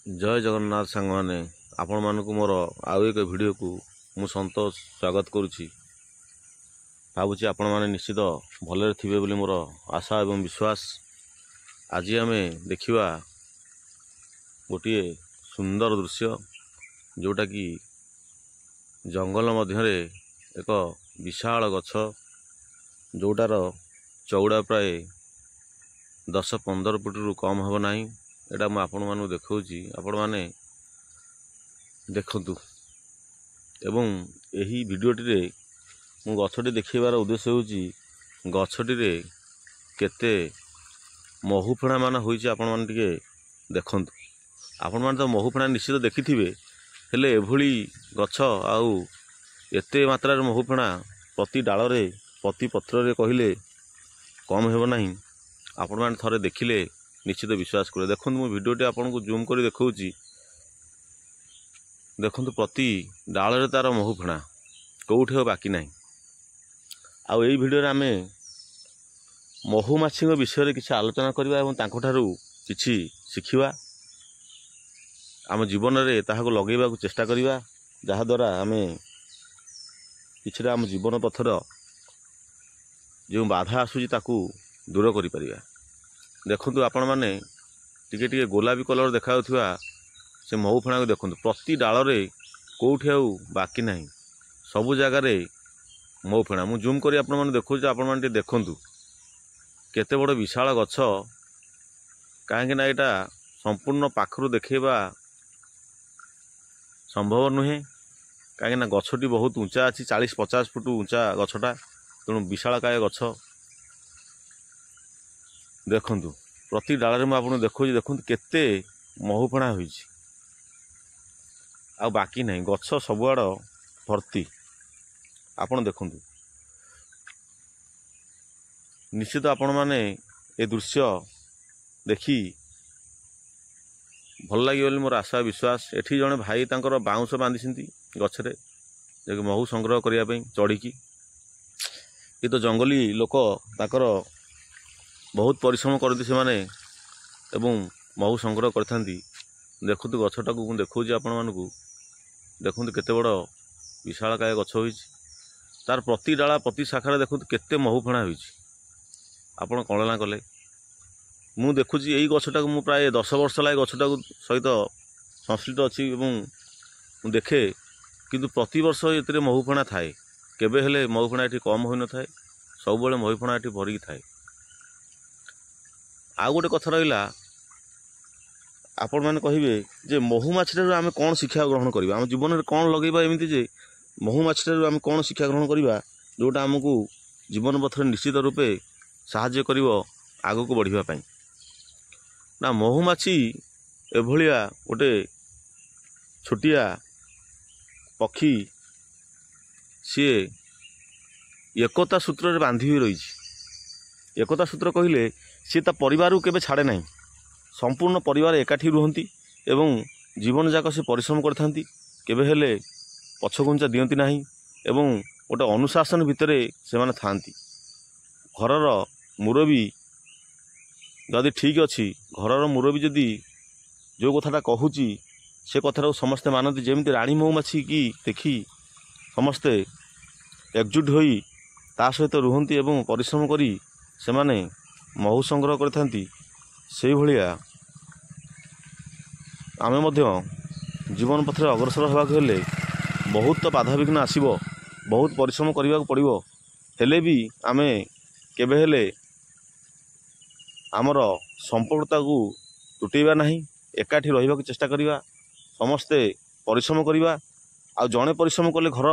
जय जगन्नाथ सांग मैंने आपण मानक मोर आउ एक वीडियो को मु संतोष स्वागत करुच्ची। भावुची आपण माने निश्चित भलरे थिबे बोली मोर आशा एवं विश्वास। आज आम देखिवा गोटे सुंदर दृश्य जोटा कि जंगल मध्य एक विशाल गछ जोटार चौड़ा प्राय 10-15 फुट रु कम हम ना। एटा मु आपण मानू देखौची, आपण माने देखंतु। एवं एही वीडियोटी रे मु गछटी देखिबार उद्देश्य होची गछटी रे केते महुफेणा मान होईची आपण माने टिके देखंतु। आपण माने तो महुफेणा निश्चित देखिथिबे, हेले एभली गछ आउ एते मात्रा रे महुफेणा प्रति डाल रे प्रति पत्र रे कहिले कम हेबो नाही। आपण माने थरे देखिले निश्चित विश्वास करे। देखो मु वीडियोटी आपन को जूम कर देखौची, देखंतु प्रति डाल रे तार महुफेणा कोउठे बाकी नाही। आ एई वीडियो रे आमे महुमाछी विषय किसी आलोचना करबा एवं तांको ठारू किछि शिखिबा, आम जीवन रे ताहाको लगेबा को चेष्टा करबा, जहा द्वारा आमे किछरा आम जीवन पथर जो बाधा आसुची ताकू दूर करि परिबा। देखंतु आपण माने टिके टिके गोलाबी कलर देखाउथुवा से महुफेणा को देखंतु प्रति डाल रे कोउठे आउ बाकी नाही, सबु जगह रे महुफेणा। मु जूम करी आपण माने देखौची, आपण माने देखंतु केते बड़ विशाल गछ। काहेकि ना एटा संपूर्ण पाखरु देखेबा संभव नुहे, काहेकि ना गछटी बहुत ऊंचा अछि, 40-50 फुट ऊंचा गछटा, तेणु विशाल काय गछ। देखंतु प्रति डाल रे आपन देखौची, देखंतु केते महुफेणा होईची आ बाकी नहीं, गछ सबुआड़ भर्ती। आपन देखंतु निश्चित आपण माने ए दृश्य देखी भल लगी बोली मोर आशा विश्वास। एठी जने भाई तांकर बाउंस बांधिसिंती गछरे जे महु संग्रह करिया पई चढ़ीकी। ये तो जंगली लोक ताकर बहुत परिश्रम करती से माने एवं महु संग्रह करथांती। देखुतु गछटाकू मु देखौची आपण मानकू, देखुतु केते बड़ विशाल काय गछ होईची, तार प्रति डाला प्रति शाखारे देखुतु केते महुफेणा होईची। आपण कळना कले मु देखुची एई गछटाकू मु प्राय 10 वर्ष लागे गछटाकू सहित संश्लिष्ट अछि एवं मु देखे, किंतु प्रति वर्ष एतरे महुफेणा थाए, केबे हेले महुफेणा एठी कम होई न थाए, सब बेले महुफेणा एठी भरिकी थाए। आ गोटे कथा रहिला, आपण माने कहिबे जे महुमाछीटारू आमे कोन शिक्षा ग्रहण करिबा, हम जीवन रे कोन लगेबा एमिति जे महुमाछीटारू आमे कोन शिक्षा ग्रहण करिबा जोटा हमकू जीवन पथरे निश्चित रूपे साहाय्य करिवो आगो को बढ़िबा पई। ना महुमाछी एभलिया गोटे छोटिया पक्षी, सी एकता सूत्र रे बांधी होई रहिछि। एकता सूत्र कहिले सी ता परिवार को केबे छाड़े नाही, संपूर्ण परिवार एकाठी रुहंती एवं जीवन जाक से परिश्रम करथांती, केबे हेले पछगुंचा दियंती नाही एवं गोटे अनुशासन भितरे से माने थांती। घरर मुरबी जदि ठीक अछि, घरर मुरबी जदि जो कथाटा कहूची से कथाटा समस्ते मानती। जेमती रानी महुमाछी की देखी समस्ते एकजुट होई ता सहित रुहंती एवं परिश्रम करी से माने महु संग्रह करथांती, से भलिया आमे मध्य जीवन पथरे अग्रसर होबाक हेले बहुत तो बाधा विघ्न आसीबो, बहुत परिश्रम करबाक पड़िबो, हेले भी आमे केबे हेले आमर संपर्कता को टूटेबा नहीं, एकाठी रहिबाक चेष्टा करिबा, समस्ते परिश्रम करिबा। आ जणे परिश्रम कले घर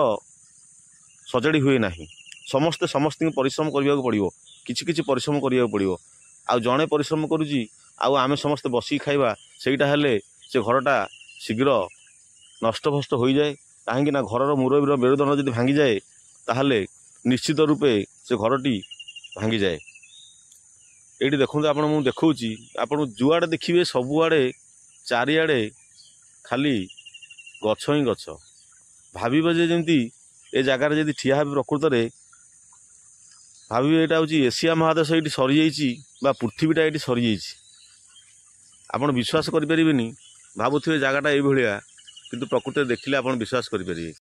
सजाड़ी हुए नहीं, समस्ते समस्त परिश्रम करबाक पड़िबो, किछि किछि परिश्रम करबाक पड़िबो। आ जणे परिश्रम करूची आउ आमे समस्त बसी खाइबा, सेटा हेले से घरटा शीघ्र नष्टभ्रष्ट हो जाए। काहेकि ना घरर मुरबीर मेरुदंड जदि भांगी जाए ताहले निश्चित रूपे से घरटी भांगी जाए। एटी देखंतु आपण मु देखौची, आपण जुआड़े देखिबे सबुआड़े चारिआड़े खाली गछ ही गछ। भाबिबे जे जेमती ए जगार जदि ठिया हेबे प्रकृत रे, भाबिबे एटा होची एशिया महादेश एटी सरी जाईची बा पृथ्वीटा एटी सरी जाईची। आपण विश्वास करि परिबेनी ଭାବୁଥିବେ ଜାଗାଟା ଏଇଭଳିଆ, କିନ୍ତୁ ପ୍ରକୃତିରେ ଦେଖିଲେ ଆପଣ ବିଶ୍ୱାସ କରିପାରିବେ।